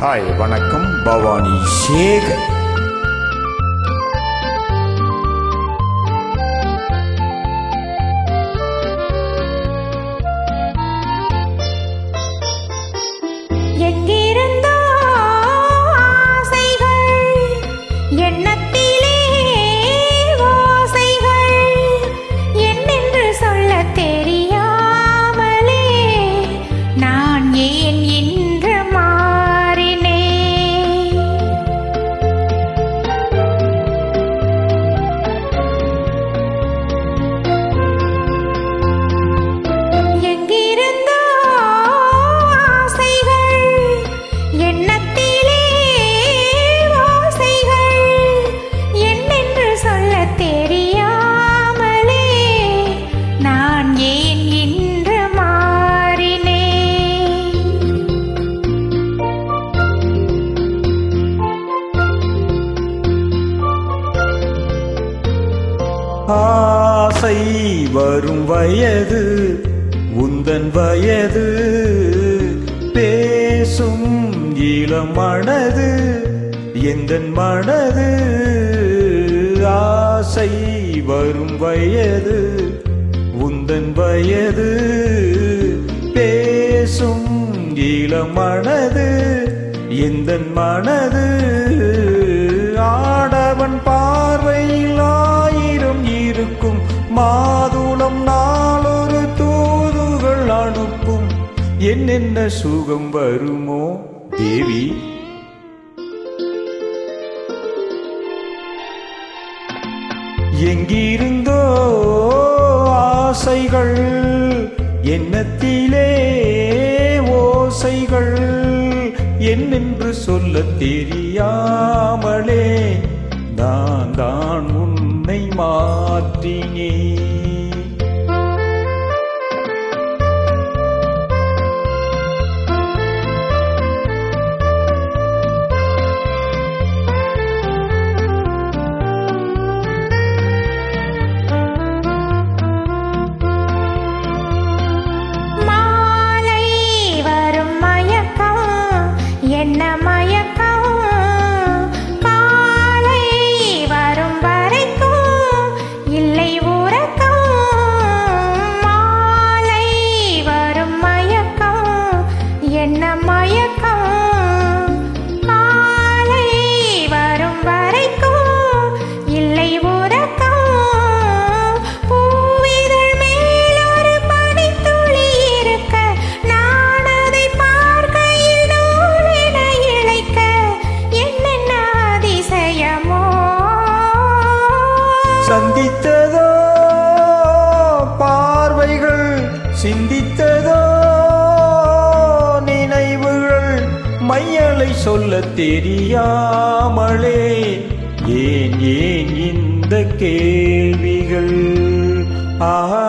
Hi வணக்கம், பவானி சேகர். எங்கிருந்தோ ஆசைகள் எண்ணத்திலே ஓசைகள் என்னென்று சொல்லத் தெரியாமலே நான் ஏன் இன்று மாறினேன். எங்கிருந்தோ ஆசைகள் எண்ணத்திலே ஓசைகள் என்னென்று சொல்லத் தெரியாமலே நான் ஏன் இன்று மாறினேன். ஆசை வரும் வயது உந்தன் வயது, பேசும் இளம் மனது எந்தன் மனது. ஆசை வரும் வயது உந்தன் வயது, பேசும் இளம் மனது எந்தன் மனது. ஆடவன் பார்வையில் ஆயிரம் இருக்கும் மாதுளம் நாளொரு தூதுகள் அனுப்பும். என்னென்ன சுகம் வருமோ தேவி. எங்கிருந்தோ ஆசைகள் எண்ணத்திலே ஓசைகள் என்னென்று சொல்லத் தெரியாமலே நான் தான் உன்னை மாற்றினேன். மாலை வரும் மயக்கம் என்ன மயக்கம், காலை வரும் வரைக்கும் இல்லை உறக்கம். மாலை வரும் மயக்கம் என்ன மயக்கம், காலை வரும் வரைக்கும் இல்லை உறக்கம். பூவிதழ் மேல் ஒரு பனித்துளி இருக்க நான் அதை பார்க்கையில் நூலென இழைக்க என்னென்ன அதிசயமோ. சந்தித்ததோ பார்வைகள், சிந்தித்ததோ நினைவுகள், மையலை சொல்லத் தெரியாமலே ஏன் ஏன் இந்த கேள்விகள். ஆஹா